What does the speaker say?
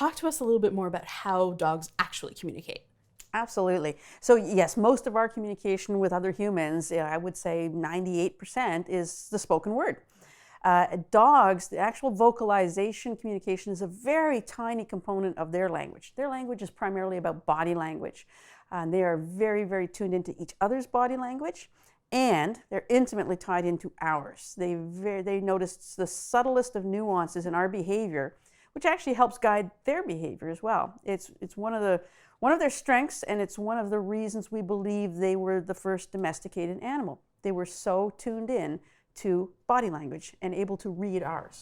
Talk to us a little bit more about how dogs actually communicate. Absolutely. So yes, most of our communication with other humans, I would say 98% is the spoken word. Dogs, the actual vocalization communication is a very tiny component of their language. Their language is primarily about body language. They are very, very tuned into each other's body language, and they're intimately tied into ours. They notice the subtlest of nuances in our behavior, which actually helps guide their behavior as well. It's one of their strengths, and it's one of the reasons we believe they were the first domesticated animal. They were so tuned in to body language and able to read ours.